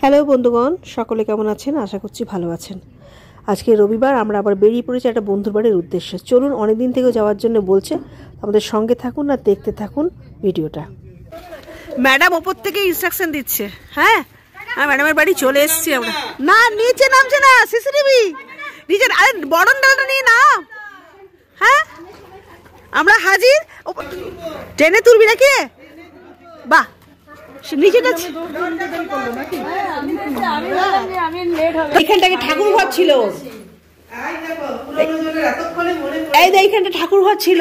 Hello বন্ধুগণ, সকলে কেমন আছেন? আশা করছি ভালো আছেন। আজকে রবিবার, আমরা আবার বেরিয়ে পড়েছি একটা বন্ধুর বাড়ির উদ্দেশ্যে। চলুন, অনেকদিন থেকে যাওয়ার জন্য বলছে, আমাদের সঙ্গে থাকুন আর দেখতে থাকুন ভিডিওটা। ম্যাডাম ওপর থেকে ইনস্ট্রাকশন দিচ্ছে। হ্যাঁ, ম্যাডামের বাড়ি চলে এসেছি আমরা। না, নিচে নামছে না, সিসিটিভি নিচে। আরে বরণডালটা নিয়ে নাম। হ্যাঁ, আমরা হাজির। ট্রেনে তুলবি নাকি? বাহ, এইখানটাকে ঠাকুর ঘর ছিল। এই যে এইখানটা ঠাকুর ঘর ছিল,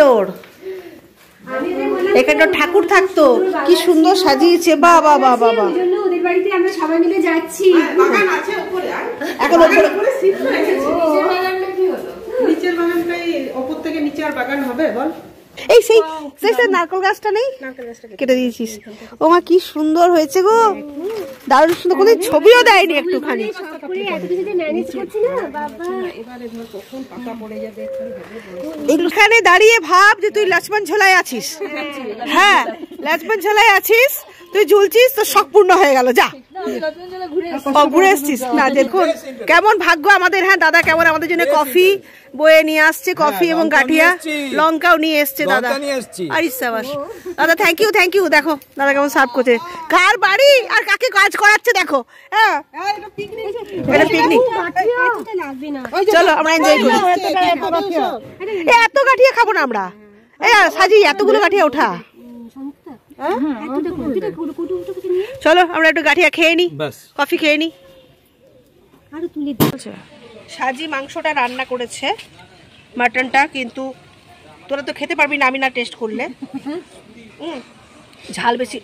এখানটা ঠাকুর থাকতো। কি সুন্দর সাজিয়েছে। বাহ বাহ বাহ বাহ বাহ। ওদের বাড়িতে আমরা সবাই মিলে যাচ্ছি। এখন নিচের বাগানটাই ওপর থেকে নিচে আর বাগান হবে বল। এই সেই নারকেল গাছটা নেই, কেটে দিয়েছিস। ও মা, কি সুন্দর হয়েছে গো, দারুণ সুন্দর। কোনো ছবিও দেয়নি একটুখানি। এখানে দাঁড়িয়ে ভাব যে তুই লক্ষ্মণ ঝোলায় আছিস। হ্যাঁ, লক্ষ্মণ ঝোলায় আছিস, তুই ঝুলছিস, তো শখ পূর্ণ হয়ে গেল। যা, ঘুরে এসছিস না? দেখুন কেমন ভাগ্য আমাদের। হ্যাঁ, দাদা কেমন আমাদের জন্য কফি বয়ে নিয়ে আসছে, কফি এবং গাঠিয়া, লঙ্কাও নিয়ে এসছে দাদা। আরে সাবাস দাদা, থ্যাংক ইউ থ্যাংক ইউ। দেখো দাদা কেমন সার্ভ করছে, কার বাড়ি আর কাকে কাজ করাচ্ছে দেখো। হ্যাঁ, এটা পিকনিক। চলো আমরা এনজয় করি। এত গাঠিয়া খাবো না আমরা। সাজি, এতগুলো গাঠিয়া ওঠা। চলো আমরা একটু গাঠিয়া খেয়ে নি, কফি খেয়ে নি। সাজি মাংসটা রান্না করেছে, মাটনটা, কিন্তু তোরা তো খেতে পারবি না আমি না টেস্ট করলে। ঝাল বেশি,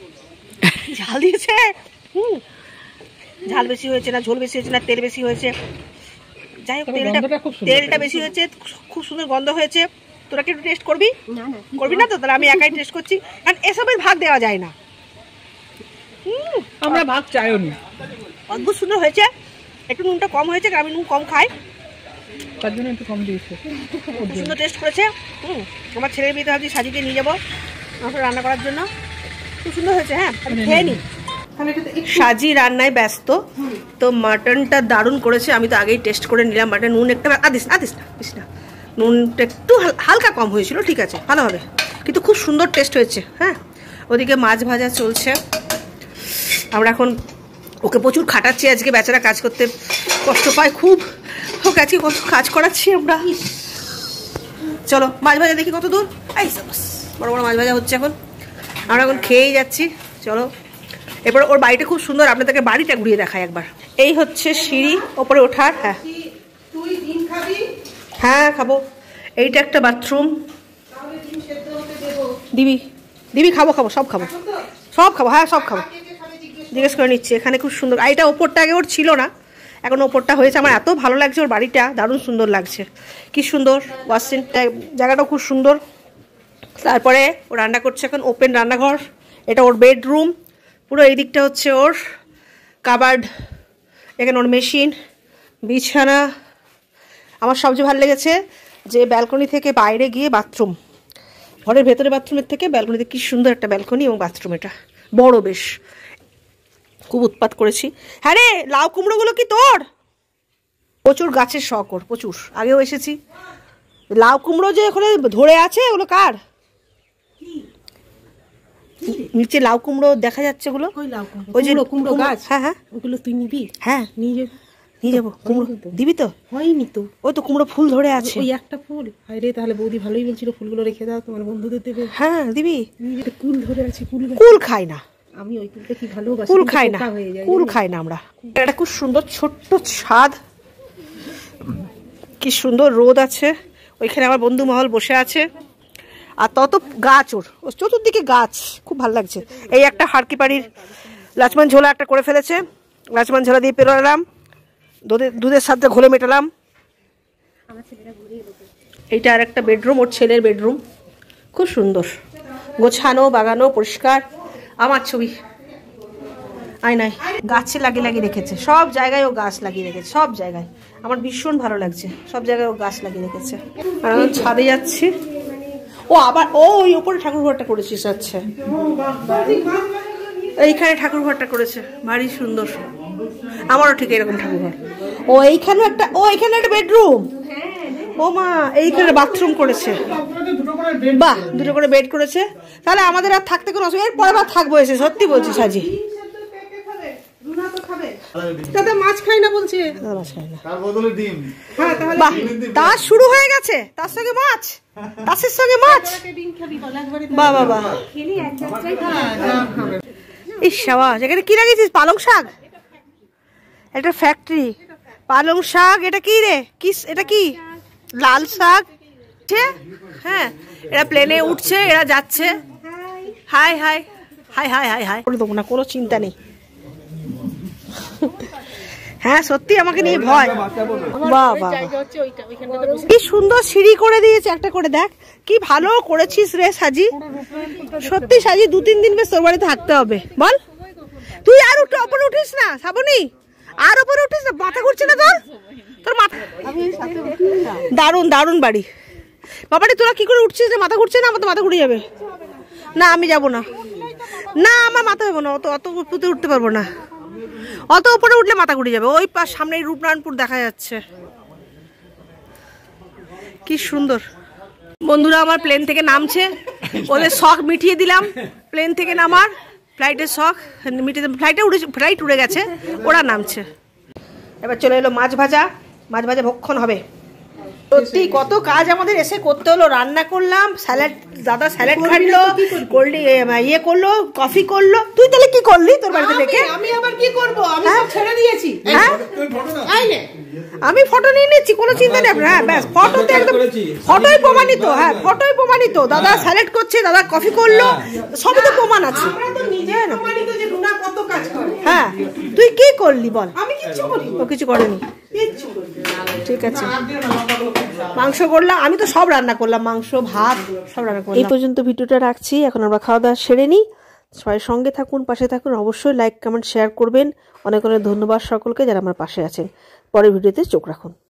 ঝাল দিয়েছে। ঝাল বেশি হয়েছে না, ঝোল বেশি হয়েছে না, তেল বেশি হয়েছে। যাই হোক, তেলটা বেশি হয়েছে, খুব সুন্দর গন্ধ হয়েছে। তোরা কি একটু টেস্ট করবি? করবি না তো? তাহলে আমি একাই টেস্ট করছি, কারণ এসবের ভাগ দেওয়া যায় না। আমরা ভাগ চাইও নি। অদ্ভুত সুন্দর হয়েছে। একটু নুনটা কম হয়েছে, কারণ আমি নুন কম খাই, তার জন্য একটু কম দিয়েছে। সুন্দর টেস্ট করেছে। আমার ছেলের বিয়েতে ভাবছি সাজিকে নিয়ে যাবো মাংস রান্না করার জন্য। খুব সুন্দর হয়েছে। হ্যাঁ, খেয়ে নি। সাজি রান্নায় ব্যস্ত, তো মাটনটা দারুণ করেছে। আমি তো আগেই টেস্ট করে নিলাম মাটন। নুন একটা আদিস না, নুনটা একটু হালকা কম হয়েছিল, ঠিক আছে, ভালো হবে, কিন্তু খুব সুন্দর টেস্ট হয়েছে। হ্যাঁ, ওদিকে মাছ ভাজা চলছে। আমরা এখন ওকে প্রচুর খাটাচ্ছি আজকে, বেচারা কাজ করতে কষ্ট পায় খুব। ওকে আজকে কত কাজ করাচ্ছি আমরা। চলো মাছ ভাজা দেখি কত দূর। বড় বড় মাছ ভাজা হচ্ছে এখন, আমরা এখন খেয়েই যাচ্ছি। চলো, এরপর ওর বাড়িটা খুব সুন্দর, আপনাদেরকে বাড়িটা ঘুরিয়ে দেখায় একবার। এই হচ্ছে সিঁড়ি ওপরে ওঠার। হ্যাঁ হ্যাঁ, খাবো। এইটা একটা বাথরুম। দিবি দিবি, খাবো খাবো, সব খাবো, সব খাবো। হ্যাঁ, সব খাবো, জিজ্ঞেস করে নিচ্ছি। এখানে খুব সুন্দর। এইটা ওপরটা আগে ওর ছিল না, এখন ওপরটা হয়েছে। আমার এত ভালো লাগছে, ওর বাড়িটা দারুণ সুন্দর লাগছে। কি সুন্দর ওয়াশিং জায়গাটাও খুব সুন্দর। তারপরে ও রান্না করছে এখন, ওপেন রান্নাঘর। এটা ওর বেডরুম পুরো। এই দিকটা হচ্ছে ওর কাবার্ড, এখানে ওর মেশিন, বিছানা। আমার সবচেয়ে ভালো লেগেছে যে ব্যালকনি থেকে বাইরে গিয়ে বাথরুম, ঘরের ভেতরে বাথরুমের থেকে ব্যালকনিতে কি সুন্দর একটা ব্যালকনি এবং বাথরুম। এটা বড় বেশ, খুব উৎপাত করেছি। হ্যাঁ রে, লাউ কুমড়োগুলো কি তোর? প্রচুর গাছের শখ ওর, প্রচুর। আগেও এসেছি। লাউ কুমড়ো যে ওখানে ধরে আছে, ওগুলো কার? নিচে লাউ কুমড়ো দেখা যাচ্ছে, ওগুলো ওই যে কুমড়ো গাছ। হ্যাঁ হ্যাঁ, ওগুলো তুই নিবি? হ্যাঁ, নিয়ে যাবো। কুমড়ো দিবি তো? হয়নি তো, ওই তো কুমড়ো ফুল ধরে আছে। ওই একটা ফুল। হায় রে, তাহলে বৌদি ভালোই বলছিল ফুলগুলো রেখে দাও, তোমার বন্ধুদের দেবে। হ্যাঁ দিবি। কুল ধরে আছে, কুল খাই না আমি। ওই কুলটা কি ভালোবাসি, কুল খাই না, কুল খাই না আমরা। এটা খুব সুন্দর ছোট্ট ছাদ, কি সুন্দর রোদ আছে। ওইখানে আমার বন্ধু মহল বসে আছে, আর তত গাছ, ওর চতুর্দিকে গাছ, খুব ভালো লাগছে। এই একটা হাড়কিপাড়ির লক্ষ্মণ ঝোলা একটা করে ফেলেছে, লক্ষ্মণ ঝোলা দিয়ে পেরোলাম, দুধের সাথে ঘোলে মেটালাম। এইটা আর একটা বেডরুম, ওর ছেলের বেডরুম, খুব সুন্দর গোছানো, বাগানো, পরিষ্কার। আমার ছবি আয়নায় গাছে লাগিয়ে লাগিয়ে রেখেছে, সব জায়গায় ও গাছ লাগিয়ে রেখেছে, সব জায়গায়। আমার ভীষণ ভালো লাগছে, সব জায়গায় ও গাছ লাগিয়ে রেখেছে। আর আমি ছাদে যাচ্ছি। ও আবার ওই উপরে ঠাকুর ঘরটা করেছিস? আচ্ছা, এইখানে ঠাকুর ঘরটা করেছে, ভারী সুন্দর। আমারও ঠিক এরকম ঠাকুরঘর। ও এইখানে একটা বেডরুম। ও মা, এইখানে বাথরুম করেছে। বাহ, দুটো করে বেড করেছে। তাহলে আমাদের আর থাকতে কোনো অসুবিধা, এরপরে আবার থাকবো এসে, সত্যি বলছি সাজি। দাদা মাছ খাই না বলছে। মাছ খাই না, তার বদলে ডিম। হ্যাঁ তাহলে বাহ, তার শুরু হয়ে গেছে, তার সঙ্গে মাছ, তাসের সঙ্গে মাছ। বাহ বাহ বাহ, খেলে এক যাত্রায় ইস সাবাস। এখানে কি লাগিয়েছিস? পালং শাক, একটা ফ্যাক্টরি। পালং শাক, এটা কি রে? এটা কি? লাল শাক। হ্যাঁ, এরা প্লেনে উঠছে, এরা যাচ্ছে। High high high high high high করে দেবো না, কোনো চিন্তা নেই। হ্যাঁ সত্যি আমাকে নিয়ে ভয়। বাহ বাহ, কি সুন্দর সিঁড়ি করে দিয়েছে একটা করে। দেখ কি ভালো করেছিস রে সাজি, সত্যি সাজি। 2-3 দিন বেশ তোর বাড়িতে থাকতে হবে। বল, তুই আর উপরে উঠিস না শ্রাবণী, আর উপরে উঠিস না, মাথা ঘুরছে না তোর মাথা। দারুণ দারুণ বাড়ি। বাবারে তোরা কি করে উঠছিস? মাথা ঘুরছে না? আমার তো মাথা ঘুরে যাবে। না আমি যাব না, না আমার মাথা যাবো না, অত উপরে উঠতে পারবো না। অত উপরে উঠলে মাথা ঘুরে যাবে। ওই পাশ সামনে রূপনারায়ণপুর দেখা যাচ্ছে, কি সুন্দর। বন্ধুরা আমার প্লেন থেকে নামছে, ওদের শখ মিটিয়ে দিলাম। প্লেন থেকে নামার, ফ্লাইটের শখ মিটিয়ে, ফ্লাইট উড়ে গেছে, ওরা নামছে। এবার চলে এলো মাছ ভাজা। মাছ ভাজা ভক্ষণ হবে। সত্যি কত কাজ আমাদের এসে করতে হলো। রান্না করলাম, স্যালাড, দাদা স্যালাড কাটলো, ইয়ে করলো, কফি করলো। তুই তাহলে কি করলি তোর বাড়িতে ডেকে? আমি আবার কি করব? আমি সব ছেড়ে দিয়েছি। হ্যাঁ, আমি ফটো নিয়ে নিচ্ছি, কোনো চিন্তা নেই। হ্যাঁ ব্যাস, ফটোতে একদম, ফটোই প্রমাণিত। হ্যাঁ ফটোই প্রমাণিত। দাদা স্যালাড করছে, দাদা কফি করলো, সবই তো প্রমাণ আছে। আমরা তো নিজে প্রমাণিত যে রুনা কত কাজ করে। হ্যাঁ, তুই কি করলি বল? আমি কিচ্ছু করিনি। ও কিছু করেনি, কিচ্ছু করিনি। ঠিক আছে। মাংস করলাম, আমি তো সব রান্না করলাম, মাংস ভাত সব রান্না করলাম। এই পর্যন্ত ভিডিওটা রাখছি। এখন আমরা খাওয়া দাওয়া সেরে নিই। সবাই সঙ্গে থাকুন, পাশে থাকুন, অবশ্যই লাইক কমেন্ট শেয়ার করবেন। অনেক অনেক ধন্যবাদ সকলকে যারা আমার পাশে আছেন। পরের ভিডিওতে চোখ রাখুন।